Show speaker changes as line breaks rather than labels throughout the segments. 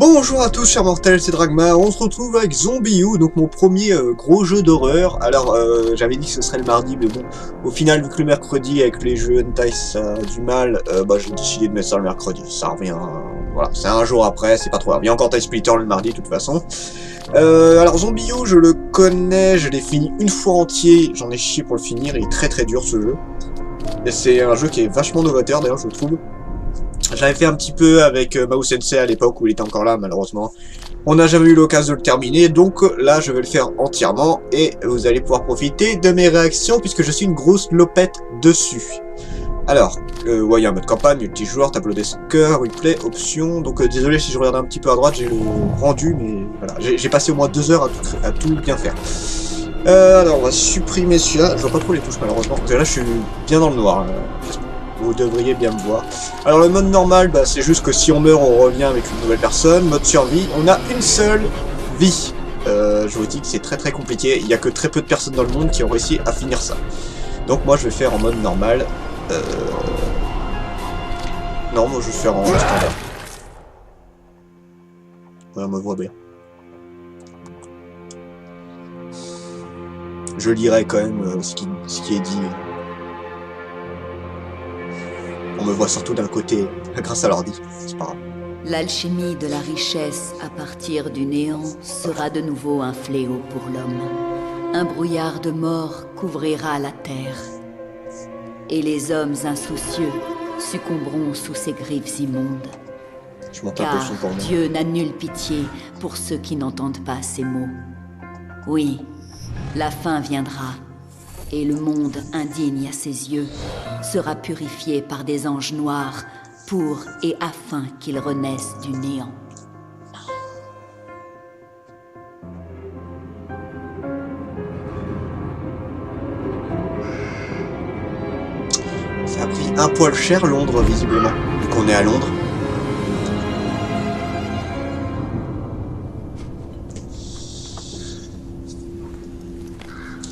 Bonjour à tous chers mortels, c'est Dragma, on se retrouve avec Zombie, donc mon premier gros jeu d'horreur. Alors j'avais dit que ce serait le mardi, mais bon, au final vu que le mercredi avec les jeux hentai ça a du mal, j'ai décidé de mettre ça le mercredi, ça revient, voilà, c'est un jour après, c'est pas trop grave. Il y a encore Tie Splitter le mardi de toute façon. Alors Zombie, je le connais, je l'ai fini une fois entier, j'en ai chié pour le finir, il est très dur ce jeu. Et c'est un jeu qui est vachement novateur d'ailleurs je trouve. J'avais fait un petit peu avec Mao Sensei à l'époque où il était encore là, malheureusement. On n'a jamais eu l'occasion de le terminer, donc là je vais le faire entièrement et vous allez pouvoir profiter de mes réactions puisque je suis une grosse lopette dessus. Alors, ouais, il y a un mode campagne, multijoueur, tableau des scores, replay, options. Donc désolé si je regarde un petit peu à droite, j'ai le rendu, mais voilà, j'ai passé au moins 2 heures à tout bien faire. Alors on va supprimer celui-là, je vois pas trop les touches malheureusement, parce que là je suis bien dans le noir. Vous devriez bien me voir. Alors le mode normal, c'est juste que si on meurt, on revient avec une nouvelle personne. Mode survie, on a une seule vie. Je vous dis que c'est très compliqué. Il n'y a que très peu de personnes dans le monde qui ont réussi à finir ça. Donc moi je vais faire en mode normal. Non, moi je vais faire en standard. Voilà, on me voit bien. Je lirai quand même ce qui est dit. On me voit surtout d'un côté, grâce à l'ordi, c'est pas grave.
L'alchimie de la richesse à partir du néant sera de nouveau un fléau pour l'homme. Un brouillard de mort couvrira la terre. Et les hommes insoucieux succomberont sous ses griffes immondes.
Je monte un peu le son pour moi.
Dieu n'a nulle pitié pour ceux qui n'entendent pas ses mots. Oui, la fin viendra. Et le monde indigne à ses yeux sera purifié par des anges noirs pour et afin qu'ils renaissent du néant.
Ça a pris un poil cher Londres visiblement, vu qu'on est à Londres.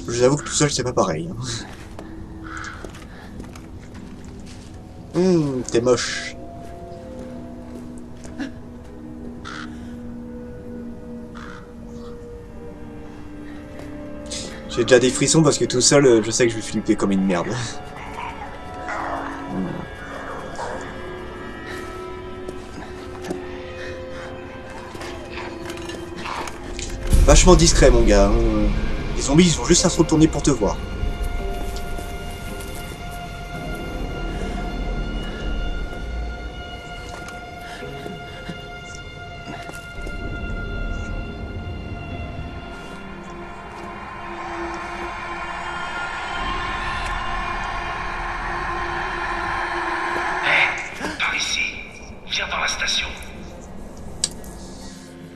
Je vous avoue que tout seul c'est pas pareil. T'es moche. J'ai déjà des frissons parce que tout seul, je sais que je vais flipper comme une merde. Vachement discret mon gars. Les zombies ils ont juste à se retourner pour te voir.
Par ici. Viens dans la station.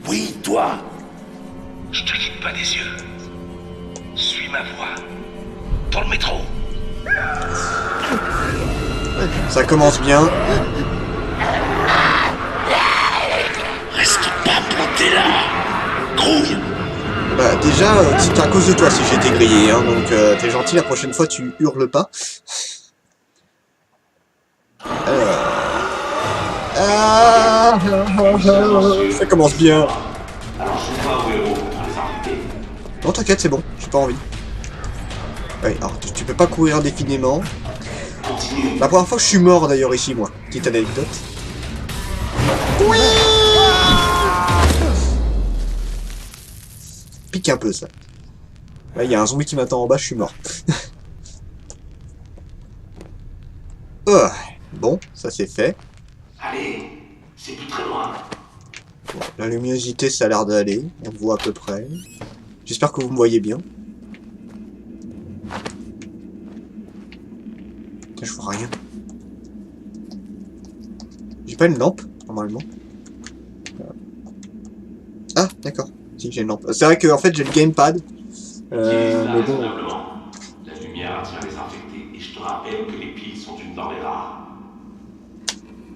Oui, toi.
Je te quitte pas des yeux. Suis ma voix. Dans le métro.
Ça commence bien.
Reste pas planté là. Grouille.
Déjà, c'est à cause de toi si j'ai été grillé, hein, donc t'es gentil, la prochaine fois tu hurles pas. Ça commence bien. Non t'inquiète, c'est bon, j'ai pas envie. Ouais, alors tu peux pas courir indéfiniment. La première fois que je suis mort d'ailleurs ici, moi. Petite anecdote. Oui. Pique un peu ça. Là, il y a un zombie qui m'attend en bas, je suis mort. Oh, bon, ça c'est fait.
Allez, c'est plus très loin.
Bon, la luminosité, ça a l'air d'aller. On voit à peu près. J'espère que vous me voyez bien. Je vois rien. J'ai pas une lampe, normalement. Ah, d'accord. Si, j'ai une lampe. C'est vrai que en fait, j'ai le gamepad. Mais bon.
La lumière attire les infectés et je te rappelle que les piles sont une denrée rare.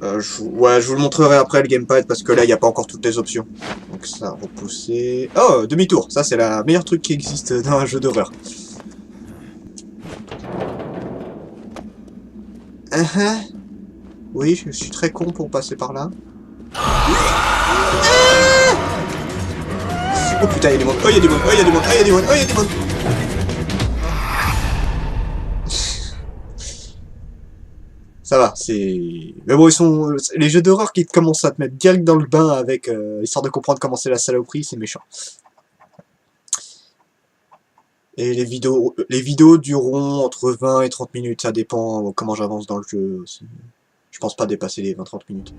Ouais, je vous le montrerai après le gamepad parce que là, il n'y a pas encore toutes les options. Donc ça, repousser... Oh, demi-tour. Ça, c'est la meilleure truc qui existe dans un jeu d'horreur. Oui, je suis très con pour passer par là. Oh putain, il y a des mondes. Oh, il y a des mondes. Oh, il y a des mondes. Oh, il y a des mondes. Oh, il y a des mondes. Ça va, c'est... Mais bon, ils sont... Les jeux d'horreur qui commencent à te mettre direct dans le bain avec... histoire de comprendre comment c'est la saloperie, c'est méchant. Et les vidéos dureront entre 20 et 30 minutes, ça dépend comment j'avance dans le jeu aussi. Je pense pas dépasser les 20-30 minutes.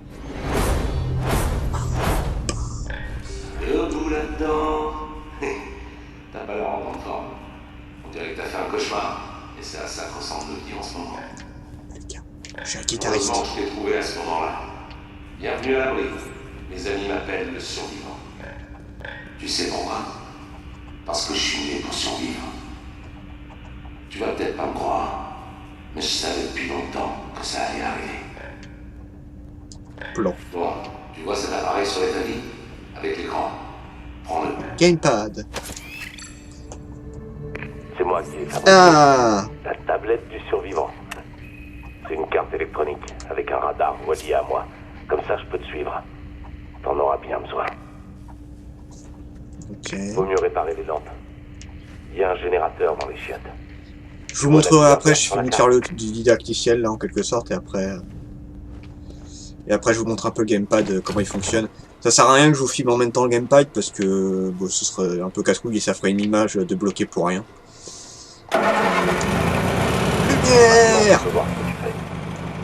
Debout là-dedans. T'as pas l'air en bonne forme. On dirait que t'as fait un cauchemar. Et c'est à ça que ressemble le vie en ce moment.
Je suis un guitariste.
Heureusement que je t'ai trouvé à ce moment-là. Bienvenue à l'abri. Mes amis m'appellent le survivant. Tu sais pourquoi? Parce que je suis né pour survivre. Tu vas peut-être pas me croire, mais je savais depuis longtemps que ça allait arriver.
Plan.
Bon, tu vois cet appareil sur l'établi? Avec l'écran. Prends-le.
Gamepad.
C'est moi qui ai fabriqué
Ah.
la tablette du survivant. C'est une carte électronique avec un radar relié à moi. Comme ça, je peux te suivre. T'en auras bien besoin.
Ok.
Vaut mieux réparer les lampes. Il y a un générateur dans les chiottes.
Je vous montrerai après, je finis de faire le didacticiel là en quelque sorte et après je vous montre un peu le gamepad, comment il fonctionne. Ça sert à rien que je vous filme en même temps le gamepad parce que bon, ce serait un peu casse-couille et ça ferait une image de bloqué pour rien. Lumière!
On peut voir ce que tu fais.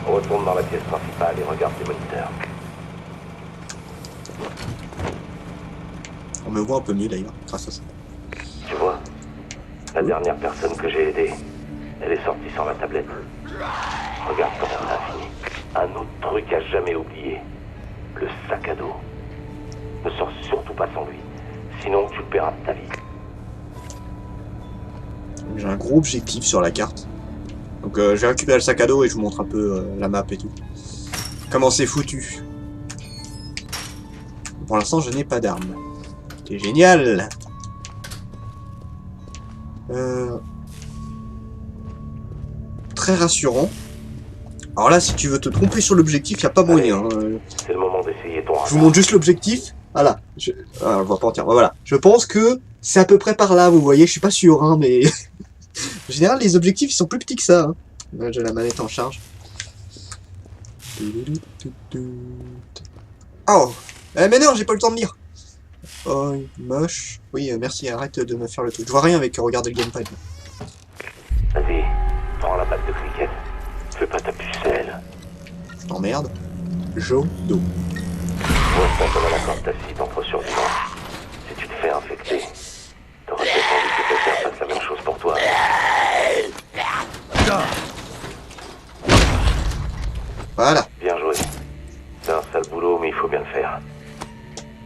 On retourne dans la pièce principale et regarde les moniteurs.
On me voit un peu mieux d'ailleurs, grâce à ça.
Tu vois, la dernière personne que j'ai aidée, elle est sortie sans la tablette. Regarde comment ça a fini. Un autre truc à jamais oublier. Le sac à dos. Ne sors surtout pas sans lui. Sinon tu le paieras de ta vie.
J'ai un gros objectif sur la carte. Donc je vais récupérer le sac à dos et je vous montre un peu la map et tout. Comment c'est foutu. Pour l'instant je n'ai pas d'armes. C'est génial. Très rassurant. Alors là, si tu veux te tromper sur l'objectif, il n'y a pas moyen.
C'est le moment d'essayer ton
Je vous montre juste l'objectif. Voilà. On va pas en dire. Voilà. Je pense que c'est à peu près par là, vous voyez. Je suis pas sûr, hein, mais... en général, les objectifs, ils sont plus petits que ça. Hein. Là, j'ai la manette en charge. Oh. Mais non, j'ai pas le temps de lire. Oh, moche. Oui, merci, arrête de me faire le truc. Je vois rien avec regarder le gamepad.
Vas-y, prends la batte de cricket. Fais pas ta pucelle.
Je t'emmerde. Jodo.
Moi, je pense qu'on a la corde tacite entre survivants. Si tu te fais infecter, t'auras peut-être envie que quelqu'un fasse la même chose pour toi.
Voilà.
Bien joué. C'est un sale boulot, mais il faut bien le faire.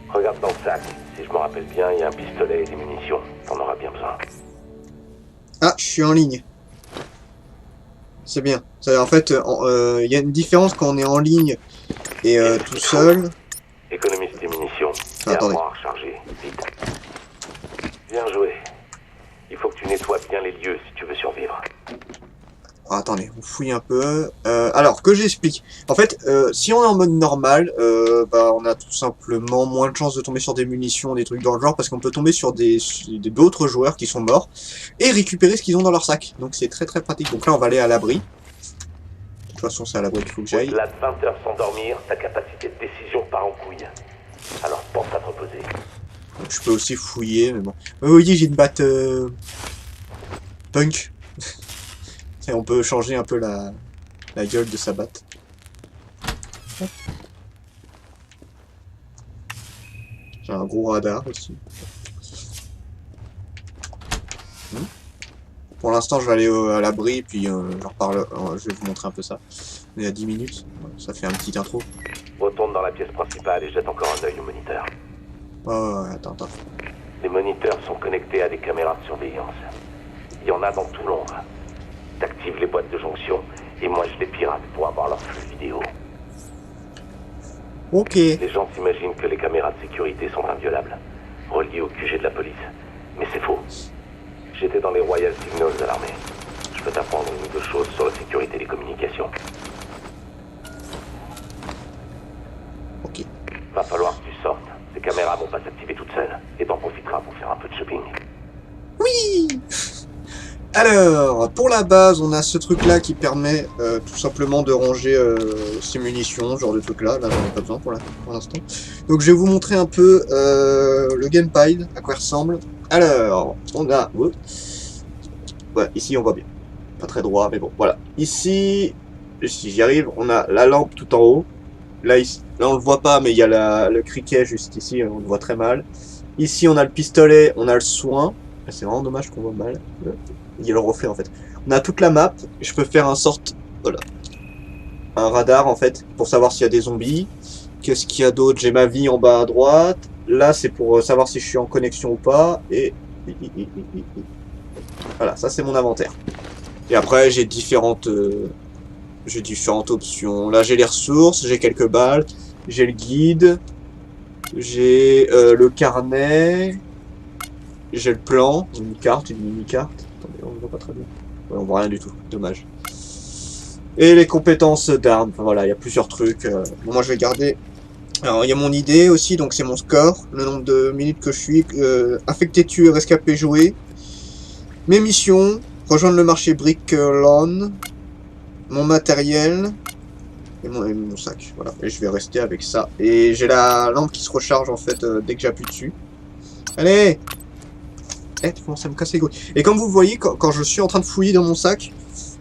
Regarde dans le sac. Si je me rappelle bien, il y a un pistolet et des munitions. T'en auras bien besoin.
Ah, je suis en ligne. C'est bien. En fait, il y a une différence quand on est en ligne et tout seul.
Économise tes munitions. Et
Attendez.
apprends à recharger. Vite. Bien joué. Il faut que tu nettoies bien les lieux si tu veux survivre.
Ah, attendez, on fouille un peu. Alors, que j'explique. En fait, si on est en mode normal, bah, on a tout simplement moins de chances de tomber sur des munitions, des trucs dans le genre, parce qu'on peut tomber sur d'autres joueurs qui sont morts et récupérer ce qu'ils ont dans leur sac. Donc c'est très très pratique. Donc là, on va aller à l'abri. De toute façon, c'est à l'abri qu'il faut que j'aille.
Au-delà de 20 heures sans dormir, ta capacité de décision part en couille. Alors pense à te reposer.
Donc, je peux aussi fouiller, mais bon. Vous voyez, j'ai une batte punk. Et on peut changer un peu la gueule de sa batte. J'ai un gros radar aussi. Pour l'instant, je vais aller à l'abri, puis je reparle. Je vais vous montrer un peu ça. On est à 10 minutes, ça fait un petit intro.
Retourne dans la pièce principale et jette encore un œil au moniteur.
Oh, attends.
Les moniteurs sont connectés à des caméras de surveillance. Il y en a dans tout Londres. T'actives les boîtes de jonction et moi je les pirate pour avoir leur flux vidéo.
Ok.
Les gens s'imaginent que les caméras de sécurité sont inviolables, reliées au QG de la police. Mais c'est faux. J'étais dans les Royal Signals à l'armée. Je peux t'apprendre une ou deux choses sur la sécurité des communications.
Ok.
Va falloir que tu sortes. t'y toute seule, et t'en profiteras pour faire un peu de shopping.
Oui. Alors, pour la base, on a ce truc-là qui permet tout simplement de ranger ses munitions, ce genre de truc-là. Là, j'en ai pas besoin pour l'instant. Donc, je vais vous montrer un peu le gamepad, à quoi il ressemble. Alors, on a... Ouais, ici, on voit bien. Pas très droit, mais bon, voilà. Ici, si j'y arrive, on a la lampe tout en haut. Là, on le voit pas, mais il y a le criquet juste ici, on le voit très mal. Ici, on a le pistolet, on a le soin. C'est vraiment dommage qu'on voit mal. Il y a le reflet en fait. On a toute la map. Je peux faire voilà, un radar en fait pour savoir s'il y a des zombies. Qu'est-ce qu'il y a d'autre? J'ai ma vie en bas à droite. Là, c'est pour savoir si je suis en connexion ou pas. Et voilà, ça c'est mon inventaire. Et après, j'ai différentes options. Là, j'ai les ressources, j'ai quelques balles, j'ai le guide, j'ai le carnet. J'ai le plan, une carte, une mini-carte. Attendez, on ne voit pas très bien. Ouais, on voit rien du tout, dommage. Et les compétences d'armes, enfin, voilà, il y a plusieurs trucs. Bon, moi je vais garder... Alors, il y a mon idée aussi, donc c'est mon score, le nombre de minutes que je suis, affecté, tuer, rescapé, jouer. Mes missions, rejoindre le marché Brickland, mon matériel, et mon sac, voilà. Et je vais rester avec ça. Et j'ai la lampe qui se recharge, en fait, dès que j'appuie dessus. Allez! Tu commences à me casser les couilles. Et comme vous voyez, quand je suis en train de fouiller dans mon sac,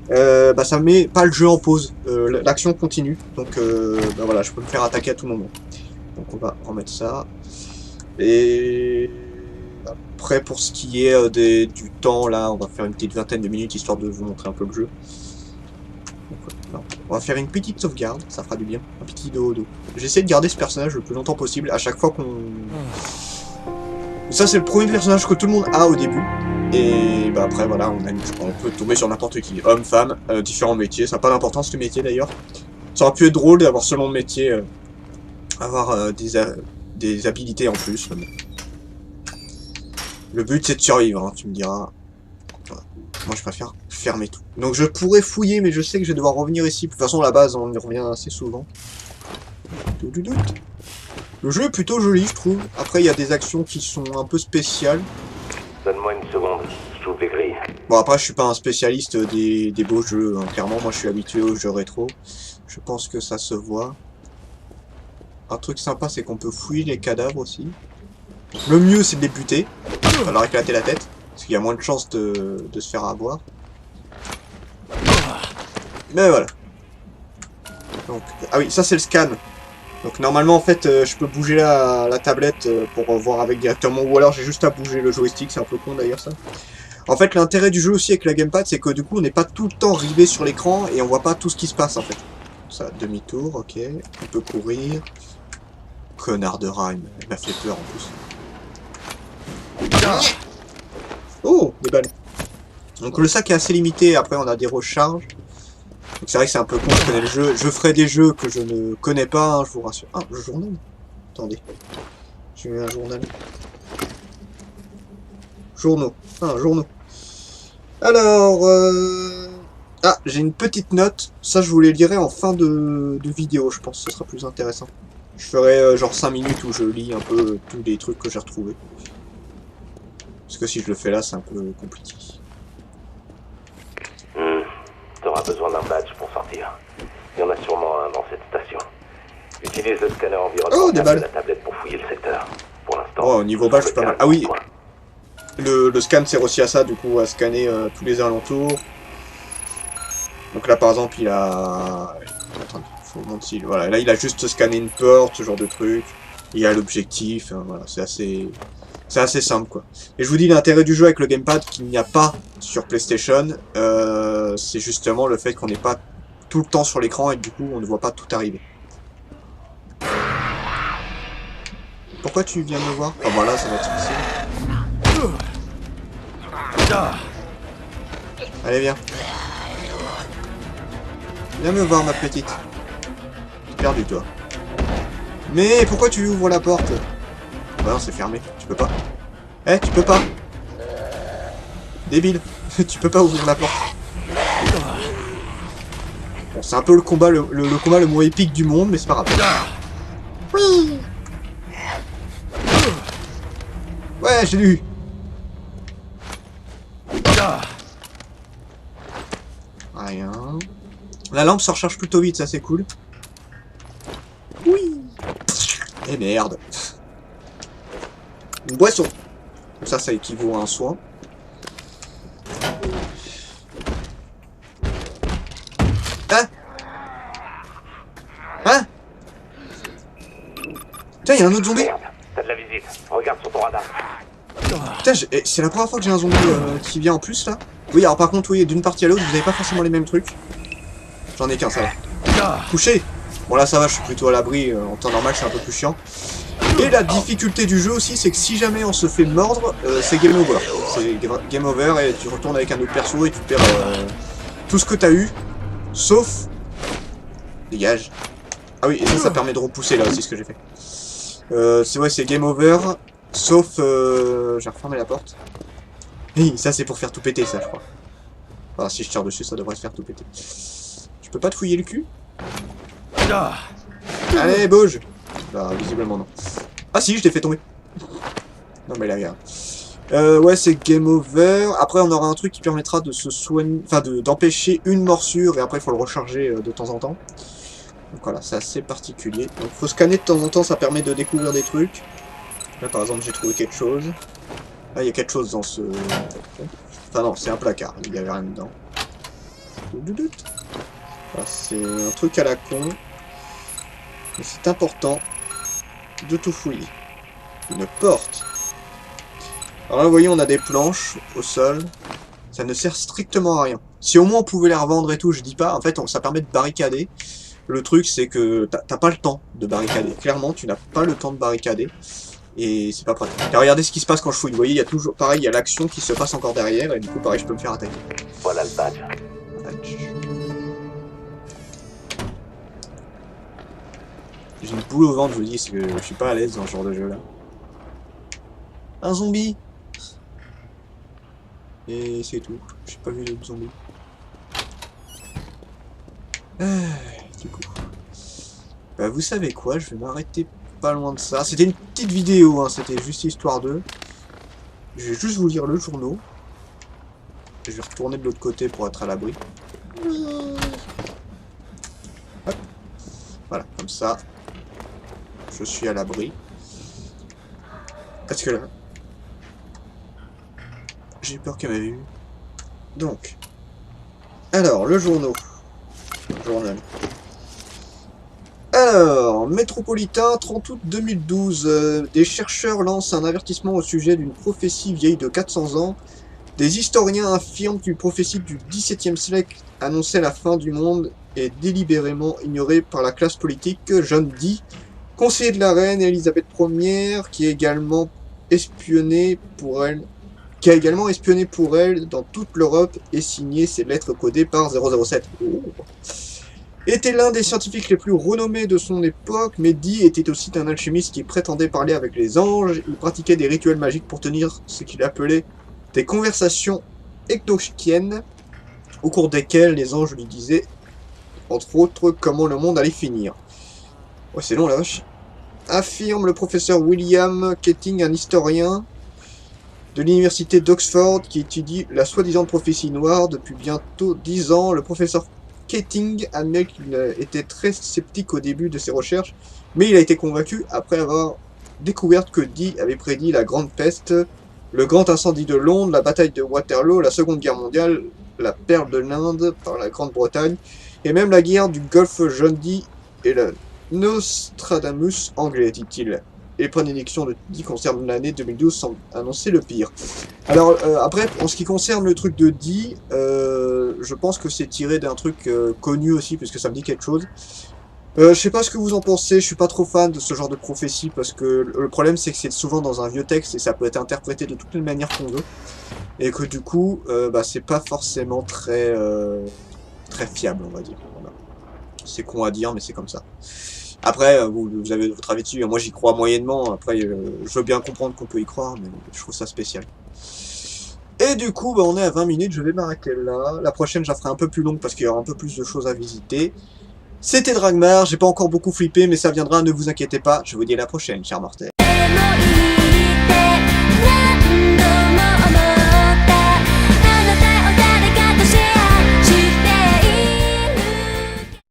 bah ça met pas le jeu en pause. L'action continue. Donc bah voilà, je peux me faire attaquer à tout moment. Donc on va remettre ça. Et après pour ce qui est du temps, là, on va faire une petite vingtaine de minutes histoire de vous montrer un peu le jeu. Donc, on va faire une petite sauvegarde, ça fera du bien. Un petit dodo. J'essaie de garder ce personnage le plus longtemps possible. À chaque fois qu'on... Ça c'est le premier personnage que tout le monde a au début. Et bah après voilà, on peut tomber sur n'importe qui. Homme, femme, différents métiers. Ça n'a pas d'importance le métier d'ailleurs. Ça aurait pu être drôle d'avoir seulement le métier, avoir des habilités en plus. Mais... Le but c'est de survivre, hein, tu me diras. Voilà. Moi je préfère fermer tout. Donc je pourrais fouiller, mais je sais que je vais devoir revenir ici. De toute façon, à la base, on y revient assez souvent. Le jeu est plutôt joli, je trouve. Après, il y a des actions qui sont un peu spéciales.
Donne-moi une seconde, je trouve les grilles.
Bon, après, je suis pas un spécialiste des beaux jeux, hein. Clairement, moi, je suis habitué aux jeux rétro. Je pense que ça se voit. Un truc sympa, c'est qu'on peut fouiller les cadavres aussi. Le mieux, c'est de les buter. Il va leur éclater la tête. Parce qu'il y a moins de chances de se faire avoir. Mais voilà. Donc, ah oui, ça, c'est le scan. Donc normalement en fait je peux bouger la tablette pour voir avec directement, ou alors j'ai juste à bouger le joystick, c'est un peu con d'ailleurs ça. En fait l'intérêt du jeu aussi avec la gamepad, c'est que du coup on n'est pas tout le temps rivé sur l'écran et on voit pas tout ce qui se passe en fait. Ça, demi-tour, ok, on peut courir. Connard de rat, il m'a fait peur en plus. Oh, des balles. Donc le sac est assez limité, après on a des recharges. Donc c'est vrai que c'est un peu con, je connais le jeu. Je ferai des jeux que je ne connais pas, hein, je vous rassure. Ah, le journal. Attendez. J'ai eu un journal. Journaux. Ah, journaux. Alors, ah, j'ai une petite note. Ça, je vous les lirai en fin de vidéo, je pense. Ce sera plus intéressant. Je ferai genre 5 minutes où je lis un peu tous les trucs que j'ai retrouvés. Parce que si je le fais là, c'est un peu compliqué.
T'auras besoin d'un badge pour sortir. Il y en a sûrement un dans cette station. Utilise le scanner environnemental de la tablette pour fouiller le secteur. Pour l'instant...
Oh, au niveau badge, c'est pas mal. Ah oui, le scan sert aussi à ça, du coup, à scanner tous les alentours. Donc là, par exemple, il a... Attendez, faut montrer. Voilà, là, il a juste scanné une porte, ce genre de truc. Il y a l'objectif, hein, voilà, c'est assez simple, quoi. Et je vous dis, l'intérêt du jeu avec le gamepad qu'il n'y a pas sur PlayStation, c'est justement le fait qu'on n'est pas tout le temps sur l'écran et que du coup, on ne voit pas tout arriver. Pourquoi tu viens me voir? Ah voilà, ça va être facile. Allez, viens. Viens me voir, ma petite. J'ai perdu, toi. Mais pourquoi tu ouvres la porte? Bah non, c'est fermé. Tu peux pas. Eh, tu peux pas. Débile. Tu peux pas ouvrir la porte. Bon, c'est un peu le combat le combat le moins épique du monde, mais c'est pas grave. Oui. Ouais, j'ai lu. Rien. La lampe se recharge plutôt vite, ça c'est cool. Oui. Et merde. Une boisson. Comme ça équivaut à un soin. Hein? Hein? Tiens, il y a un autre zombie.
Merde, t'as de la visite. Regarde sur ton radar.
Putain, c'est la première fois que j'ai un zombie qui vient en plus là. Oui, alors par contre, oui, d'une partie à l'autre, vous avez pas forcément les mêmes trucs. J'en ai qu'un, ça va. Couché. Bon là ça va, je suis plutôt à l'abri, en temps normal c'est un peu plus chiant. Et la difficulté du jeu aussi, c'est que si jamais on se fait mordre, c'est game over. C'est game over et tu retournes avec un autre perso et tu perds tout ce que t'as eu, sauf... Dégage. Ah oui, et ça permet de repousser là aussi ce que j'ai fait. C'est game over, sauf... J'ai refermé la porte. Oui, ça c'est pour faire tout péter ça je crois. Enfin si je tire dessus ça devrait se faire tout péter. Je peux pas te fouiller le cul? Allez bouge. Bah visiblement non. Ah si, je t'ai fait tomber. Non mais là regarde. Ouais c'est game over. Après on aura un truc qui permettra de se soigner, enfin d'empêcher une morsure et après il faut le recharger de temps en temps. Donc voilà, c'est assez particulier. Donc faut scanner de temps en temps, ça permet de découvrir des trucs. Là par exemple j'ai trouvé quelque chose. Là il y a quelque chose dans ce... Enfin non, c'est un placard, il n'y avait rien dedans. Voilà, c'est un truc à la con. Mais c'est important de tout fouiller. Une porte. Alors là vous voyez on a des planches au sol. Ça ne sert strictement à rien. Si au moins on pouvait les revendre et tout, je dis pas. En fait ça permet de barricader. Le truc c'est que t'as pas le temps de barricader. Clairement tu n'as pas le temps de barricader. Et c'est pas pratique. Et regardez ce qui se passe quand je fouille. Vous voyez il y a toujours pareil, il y a l'action qui se passe encore derrière. Et du coup pareil je peux me faire attaquer.
Voilà le badge.
J'ai une boule au ventre, je vous dis, c'est que je suis pas à l'aise dans ce genre de jeu là. Un zombie. Et c'est tout. J'ai pas vu d'autres zombies. Du coup. Bah vous savez quoi, je vais m'arrêter pas loin de ça. C'était une petite vidéo, hein, c'était juste histoire d'eux. Je vais juste vous lire le journal. Je vais retourner de l'autre côté pour être à l'abri. Hop. Voilà, comme ça. Je suis à l'abri. Parce que là... J'ai peur qu'elle m'ait vu. Donc. Alors, le journal. Alors, Métropolitain, 30 août 2012. Des chercheurs lancent un avertissement au sujet d'une prophétie vieille de 400 ans. Des historiens affirment qu'une prophétie du XVIIe siècle annonçait la fin du monde et délibérément ignorée par la classe politique. John Dee, conseiller de la reine Elisabeth Ier, qui a également espionné pour elle dans toute l'Europe et signé ses lettres codées par 007. Oh. Était l'un des scientifiques les plus renommés de son époque, mais Dee était aussi un alchimiste qui prétendait parler avec les anges. Il pratiquait des rituels magiques pour tenir ce qu'il appelait des conversations ectochiennes, au cours desquelles les anges lui disaient, entre autres, comment le monde allait finir. Ouais, c'est long la vache. Affirme le professeur William Keating, un historien de l'université d'Oxford qui étudie la soi-disant prophétie noire depuis bientôt 10 ans. Le professeur Keating admet qu'il était très sceptique au début de ses recherches, mais il a été convaincu après avoir découvert que Dee avait prédit la grande peste, le grand incendie de Londres, la bataille de Waterloo, la Seconde Guerre mondiale, la perle de l'Inde par la Grande-Bretagne, et même la guerre du Golfe. John Dee et le Nostradamus anglais, dit-il. Et les prédictions de Dee concernant l'année 2012 semblent annoncer le pire. Alors, après, en ce qui concerne le truc de Dee, je pense que c'est tiré d'un truc connu aussi, puisque ça me dit quelque chose. Je sais pas ce que vous en pensez, je suis pas trop fan de ce genre de prophétie, parce que le problème c'est que c'est souvent dans un vieux texte, et ça peut être interprété de toutes les manières qu'on veut. Et que du coup, bah, c'est pas forcément très fiable, on va dire. Voilà. C'est con à dire, mais c'est comme ça. Après, vous avez votre avis dessus, moi j'y crois moyennement, après je veux bien comprendre qu'on peut y croire, mais je trouve ça spécial. Et du coup, bah, on est à 20 minutes, je vais m'arrêter là. La prochaine, je la ferai un peu plus longue parce qu'il y aura un peu plus de choses à visiter. C'était Dragmar, j'ai pas encore beaucoup flippé, mais ça viendra, ne vous inquiétez pas, je vous dis à la prochaine, chers mortels.